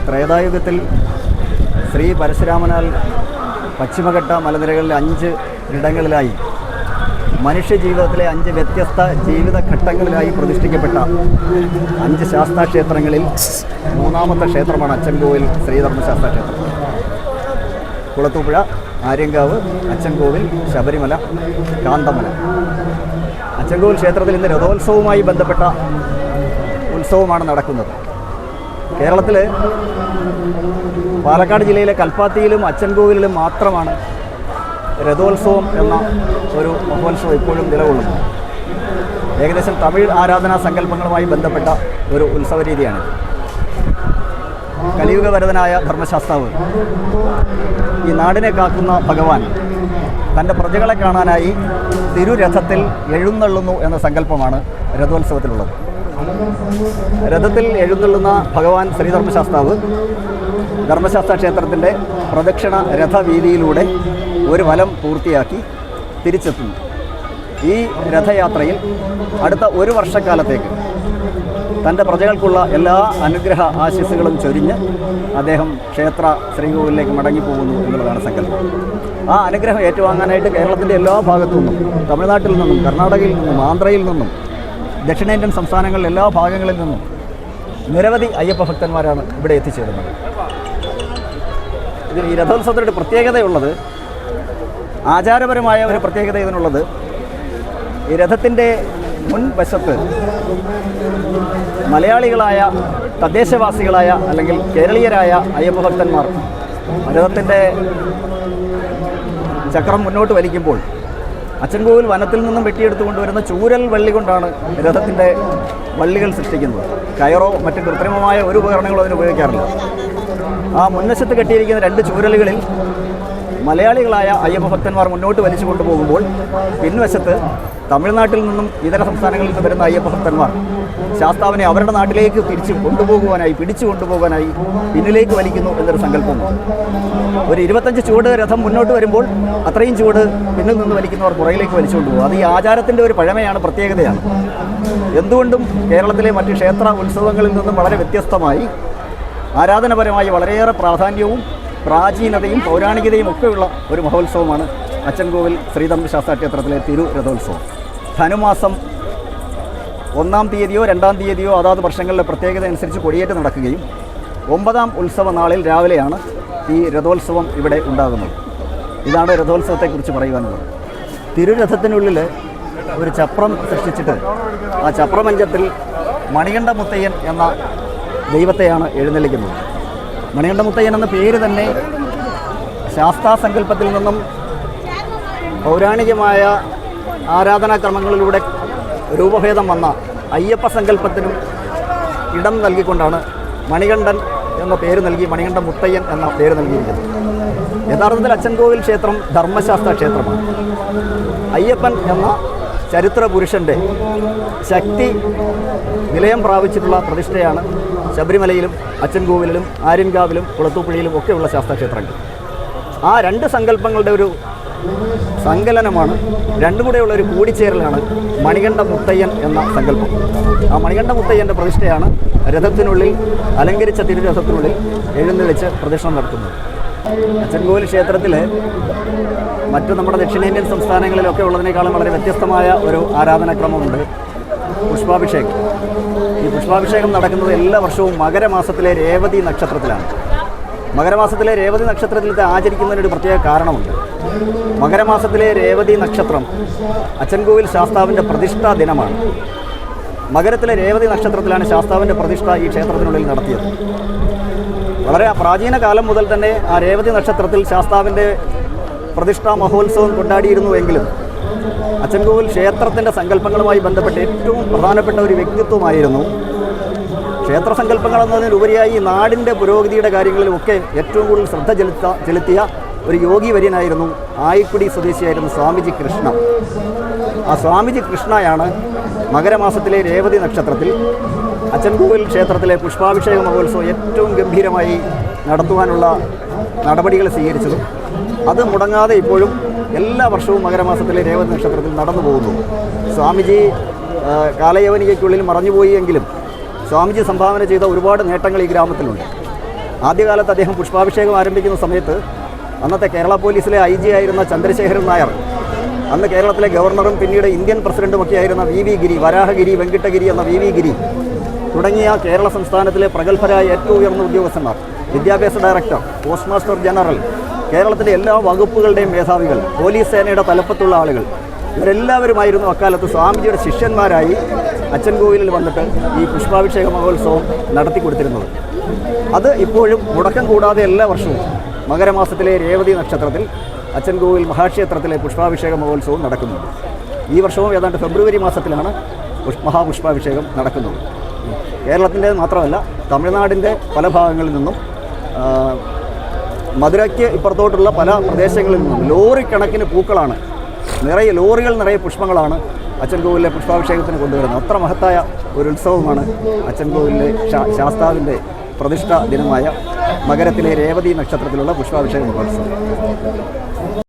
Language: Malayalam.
ത്രേതായുഗത്തിൽ ശ്രീ പരശുരാമനാൽ പശ്ചിമഘട്ട മലനിരകളിലെ 5 ഇടങ്ങളിലായി മനുഷ്യജീവിതത്തിലെ 5 വ്യത്യസ്ത ജീവിതഘട്ടങ്ങളിലായി പ്രതിഷ്ഠിക്കപ്പെട്ട 5 ശാസ്താക്ഷേത്രങ്ങളിൽ 3ാമത്തെ ക്ഷേത്രമാണ് അച്ചൻകോവിൽ ശ്രീധർമ്മശാസ്താ ക്ഷേത്രം. കുളത്തൂപ്പുഴ, ആര്യങ്കാവ്, അച്ചൻകോവിൽ, ശബരിമല, കാന്തമല. അച്ചൻകോവിൽ ക്ഷേത്രത്തിൽ ഇന്ന് രഥോത്സവവുമായി ബന്ധപ്പെട്ട ഉത്സവമാണ് നടക്കുന്നത്. കേരളത്തിൽ പാലക്കാട് ജില്ലയിലെ കൽപ്പാത്തിയിലും അച്ചൻകോവിലിലും മാത്രമാണ് രഥോത്സവം എന്ന ഒരു മഹോത്സവം ഇപ്പോഴും നിലകൊള്ളുന്നു. ഏകദേശം തമിഴ് ആരാധനാ സങ്കല്പങ്ങളുമായി ബന്ധപ്പെട്ട ഒരു ഉത്സവ രീതിയാണ്. കലിയുഗവരതനായ ധർമ്മശാസ്താവ്, ഈ നാടിനെ കാക്കുന്ന ഭഗവാൻ, തൻ്റെ പ്രജകളെ കാണാനായി തിരുരഥത്തിൽ എഴുന്നള്ളുന്നു എന്ന സങ്കല്പമാണ് രഥോത്സവത്തിലുള്ളത്. രഥത്തിൽ എഴുന്നള്ളുന്ന ഭഗവാൻ ശ്രീധർമ്മശാസ്താവ് ധർമ്മശാസ്താ ക്ഷേത്രത്തിൻ്റെ പ്രദക്ഷിണ രഥവീതിയിലൂടെ ഒരു വലം പൂർത്തിയാക്കി തിരിച്ചെത്തുന്നു. ഈ രഥയാത്രയിൽ അടുത്ത 1 വർഷക്കാലത്തേക്ക് തൻ്റെ പ്രജകൾക്കുള്ള എല്ലാ അനുഗ്രഹ ആശീസ്സുകളും ചൊരിഞ്ഞ് അദ്ദേഹം ക്ഷേത്ര ശ്രീകോവിലേക്ക് മടങ്ങിപ്പോകുന്നു എന്നുള്ളതാണ് സങ്കല്പം. ആ അനുഗ്രഹം ഏറ്റുവാങ്ങാനായിട്ട് കേരളത്തിൻ്റെ എല്ലാ ഭാഗത്തു നിന്നും, തമിഴ്നാട്ടിൽ നിന്നും, കർണാടകയിൽ നിന്നും, ആന്ധ്രയിൽ നിന്നും, ദക്ഷിണേന്ത്യൻ സംസ്ഥാനങ്ങളിലെ എല്ലാ ഭാഗങ്ങളിൽ നിന്നും നിരവധി അയ്യപ്പ ഭക്തന്മാരാണ് ഇവിടെ എത്തിച്ചേരുന്നത്. ഇതിൽ ഈ രഥോത്സവത്തിൻ്റെ പ്രത്യേകതയുള്ളത്, ആചാരപരമായ ഒരു പ്രത്യേകത ഇതിനുള്ളത്, ഈ രഥത്തിൻ്റെ മുൻവശത്ത് മലയാളികളായ തദ്ദേശവാസികളായ അല്ലെങ്കിൽ കേരളീയരായ അയ്യപ്പ ഭക്തന്മാർ രഥത്തിൻ്റെ ചക്രം മുന്നോട്ട് വലിക്കുമ്പോൾ അച്ചൻകോവിൽ വനത്തിൽ നിന്നും വെട്ടിയെടുത്തു കൊണ്ടുവരുന്ന ചൂരൽ വള്ളി കൊണ്ടാണ് രഥത്തിൻ്റെ വള്ളികൾ സൃഷ്ടിക്കുന്നത്. കയറോ മറ്റ് കൃത്രിമമായ ഒരു ഉപകരണങ്ങളോ അതിന് ഉപയോഗിക്കാറില്ല. ആ മുൻവശത്ത് കെട്ടിയിരിക്കുന്ന 2 ചൂരലുകളിൽ മലയാളികളായ അയ്യപ്പ ഭക്തന്മാർ മുന്നോട്ട് വലിച്ചു കൊണ്ടുപോകുമ്പോൾ പിൻവശത്ത് തമിഴ്നാട്ടിൽ നിന്നും ഇതര സംസ്ഥാനങ്ങളിൽ നിന്ന് വരുന്ന അയ്യപ്പ ഭക്തന്മാർ ശാസ്താവിനെ അവരുടെ നാട്ടിലേക്ക് പിടിച്ചു കൊണ്ടുപോകാനായി പിന്നിലേക്ക് വലിക്കുന്നു എന്നൊരു സങ്കല്പമുണ്ട്. ഒരു 25 ചുവട് രഥം മുന്നോട്ട് വരുമ്പോൾ അത്രയും ചുവട് പിന്നിൽ നിന്ന് വലിക്കുന്നവർ പുറകിലേക്ക് വലിച്ചു കൊണ്ടുപോകും. അത് ഈ ആചാരത്തിൻ്റെ ഒരു പഴമയാണ്, പ്രത്യേകതയാണ്. എന്തുകൊണ്ടും കേരളത്തിലെ മറ്റ് ക്ഷേത്ര ഉത്സവങ്ങളിൽ നിന്നും വളരെ വ്യത്യസ്തമായി ആരാധനപരമായി വളരെയേറെ പ്രാധാന്യവും പ്രാചീനതയും പൗരാണികതയും ഒക്കെയുള്ള ഒരു മഹോത്സവമാണ് അച്ചൻകോവിൽ ശ്രീധർമ്മശാസ്താ ക്ഷേത്രത്തിലെ തിരുരഥോത്സവം. ധനുമാസം 1-ാം തീയതിയോ 2-ാം തീയതിയോ അതാത് വർഷങ്ങളിലെ പ്രത്യേകത അനുസരിച്ച് കൊടിയേറ്റ് നടക്കുകയും 9-ാം ഉത്സവ നാളിൽ രാവിലെയാണ് ഈ രഥോത്സവം ഇവിടെ ഉണ്ടാകുന്നത്. ഇതാണ് രഥോത്സവത്തെക്കുറിച്ച് പറയുവാനുള്ളത്. തിരുരഥത്തിനുള്ളിൽ ഒരു ചപ്രം സൃഷ്ടിച്ചിട്ട് ആ ചപ്രമഞ്ചത്തിൽ മണികണ്ഠ മുത്തയ്യൻ എന്ന ദൈവത്തെയാണ് എഴുന്നള്ളിക്കുന്നത്. മണികണ്ഠ മുത്തയ്യൻ എന്ന പേര് തന്നെ ശാസ്താസങ്കല്പത്തിൽ നിന്നും പൗരാണികമായ ആരാധനാക്രമങ്ങളിലൂടെ രൂപഭേദം വന്ന അയ്യപ്പ സങ്കല്പത്തിനും ഇടം നൽകിക്കൊണ്ടാണ് മണികണ്ഠൻ എന്ന പേര് നൽകി മണികണ്ഠ മുത്തയ്യൻ എന്ന പേര് നൽകിയിരിക്കുന്നത്. യഥാർത്ഥത്തിൽ അച്ചൻകോവിൽ ക്ഷേത്രം ധർമ്മശാസ്താ ക്ഷേത്രമാണ്. അയ്യപ്പൻ എന്ന ചരിത്ര പുരുഷൻ്റെ ശക്തി നിലയം പ്രാപിച്ചിട്ടുള്ള പ്രതിഷ്ഠയാണ് ശബരിമലയിലും അച്ചൻകോവിലിലും ആര്യൻകാവിലും കുളത്തൂപ്പുഴയിലും ഒക്കെയുള്ള ശാസ്താക്ഷേത്രങ്ങൾ. ആ 2 സങ്കല്പങ്ങളുടെ ഒരു സങ്കലനമാണ്, രണ്ടും കൂടെയുള്ള ഒരു കൂടിച്ചേരലാണ് മണികണ്ഠ മുത്തയ്യൻ എന്ന സങ്കല്പം. ആ മണികണ്ഠ മുത്തയ്യൻ്റെ പ്രതിഷ്ഠയാണ് രഥത്തിനുള്ളിൽ, അലങ്കരിച്ച തിരുരഥത്തിനുള്ളിൽ എഴുന്നള്ളിച്ച് പ്രദക്ഷിണം നടത്തുന്നത്. അച്ചൻകോവിൽ ക്ഷേത്രത്തിൽ മറ്റു നമ്മുടെ ദക്ഷിണേന്ത്യൻ സംസ്ഥാനങ്ങളിലൊക്കെ ഉള്ളതിനേക്കാളും വളരെ വ്യത്യസ്തമായ ഒരു ആരാധനാക്രമമുണ്ട്, പുഷ്പാഭിഷേകം. ഈ പുഷ്പാഭിഷേകം നടക്കുന്നത് എല്ലാ വർഷവും മകരമാസത്തിലെ രേവതി നക്ഷത്രത്തിലാണ്. മകരമാസത്തിലെ രേവതി നക്ഷത്രത്തിൽ ആചരിക്കുന്നതിനൊരു പ്രത്യേക കാരണമുണ്ട്. മകരമാസത്തിലെ രേവതി നക്ഷത്രം അച്ചൻകോവിൽ ശാസ്താവിൻ്റെ പ്രതിഷ്ഠാ ദിനമാണ്. മകരത്തിലെ രേവതി നക്ഷത്രത്തിലാണ് ശാസ്താവിൻ്റെ പ്രതിഷ്ഠ ഈ ക്ഷേത്രത്തിനുള്ളിൽ നടത്തിയത്. വളരെ പ്രാചീന കാലം മുതൽ തന്നെ ആ രേവതി നക്ഷത്രത്തിൽ ശാസ്താവിൻ്റെ പ്രതിഷ്ഠാ മഹോത്സവം കൊണ്ടാടിയിരുന്നുവെങ്കിലും അച്ചൻകോവിൽ ക്ഷേത്രത്തിൻ്റെ സങ്കല്പങ്ങളുമായി ബന്ധപ്പെട്ട് ഏറ്റവും പ്രധാനപ്പെട്ട ഒരു വ്യക്തിത്വമായിരുന്നു. ക്ഷേത്ര സങ്കല്പങ്ങളെന്നതിനുപരിയായി നാടിൻ്റെ പുരോഗതിയുടെ കാര്യങ്ങളിലുമൊക്കെ ഏറ്റവും കൂടുതൽ ശ്രദ്ധ ചെലുത്തിയ ഒരു യോഗി വര്യനായിരുന്നു ആയിക്കുടി സ്വദേശിയായിരുന്നു സ്വാമിജി കൃഷ്ണ. ആ സ്വാമിജി കൃഷ്ണയാണ് മകരമാസത്തിലെ രേവതി നക്ഷത്രത്തിൽ അച്ചൻകോവിൽ ക്ഷേത്രത്തിലെ പുഷ്പാഭിഷേക മഹോത്സവം ഏറ്റവും ഗംഭീരമായി നടത്തുവാനുള്ള നടപടികൾ സ്വീകരിച്ചതും അത് മുടങ്ങാതെ ഇപ്പോഴും എല്ലാ വർഷവും മകരമാസത്തിലെ രേവതി നക്ഷത്രത്തിൽ നടന്നു പോകുന്നു. സ്വാമിജി കാലയവനികയ്ക്കുള്ളിൽ മറഞ്ഞുപോയി എങ്കിലും സ്വാമിജി സംഭാവന ചെയ്ത ഒരുപാട് നേട്ടങ്ങൾ ഈ ഗ്രാമത്തിലുണ്ട്. ആദ്യകാലത്ത് അദ്ദേഹം പുഷ്പാഭിഷേകം ആരംഭിക്കുന്ന സമയത്ത് അന്നത്തെ കേരള പോലീസിലെ IG ആയിരുന്ന ചന്ദ്രശേഖരൻ നായർ, അന്ന് കേരളത്തിലെ ഗവർണറും പിന്നീട് ഇന്ത്യൻ പ്രസിഡന്റുമൊക്കെ ആയിരുന്ന VV ഗിരി, വരാഹഗിരി, വെങ്കിട്ടഗിരി എന്ന VV ഗിരി തുടങ്ങിയ കേരള സംസ്ഥാനത്തിലെ പ്രഗത്ഭരായ ഏറ്റവും ഉയർന്ന ഉദ്യോഗസ്ഥന്മാർ, വിദ്യാഭ്യാസ ഡയറക്ടർ, പോസ്റ്റ് മാസ്റ്റർ ജനറൽ, കേരളത്തിലെ എല്ലാ വകുപ്പുകളുടെയും മേധാവികൾ, പോലീസ് സേനയുടെ തലപ്പത്തുള്ള ആളുകൾ, ഇവരെല്ലാവരുമായിരുന്നു അക്കാലത്ത് സ്വാമിജിയുടെ ശിഷ്യന്മാരായി അച്ചൻകോവിലിൽ വന്നിട്ട് ഈ പുഷ്പാഭിഷേക മഹോത്സവം നടത്തി കൊടുത്തിരുന്നത്. അത് ഇപ്പോഴും മുടക്കം കൂടാതെ എല്ലാ വർഷവും മകരമാസത്തിലെ രേവതി നക്ഷത്രത്തിൽ അച്ചൻകോവിൽ മഹാക്ഷേത്രത്തിലെ പുഷ്പാഭിഷേക മഹോത്സവം നടക്കുന്നുണ്ട്. ഈ വർഷവും ഏതാണ്ട് ഫെബ്രുവരി മാസത്തിലാണ് മഹാപുഷ്പാഭിഷേകം നടക്കുന്നത്. കേരളത്തിൻ്റെ മാത്രമല്ല, തമിഴ്നാടിൻ്റെ പല ഭാഗങ്ങളിൽ നിന്നും മധുരയ്ക്ക് ഇപ്പുറത്തോട്ടുള്ള പല പ്രദേശങ്ങളിൽ നിന്നും ലോറിക്കണക്കിന് പൂക്കളാണ്, ലോറികൾ നിറയെ പുഷ്പങ്ങളാണ് അച്ചൻകോവിലിലെ പുഷ്പാഭിഷേകത്തിന് കൊണ്ടുവരുന്നത്. അത്ര മഹത്തായ ഒരു ഉത്സവമാണ് അച്ചൻകോവിലിലെ ശാസ്താവിൻ്റെ പ്രതിഷ്ഠാ ദിനമായ മകരത്തിലെ രേവതി നക്ഷത്രത്തിലുള്ള പുഷ്പാഭിഷേക മഹോത്സവം.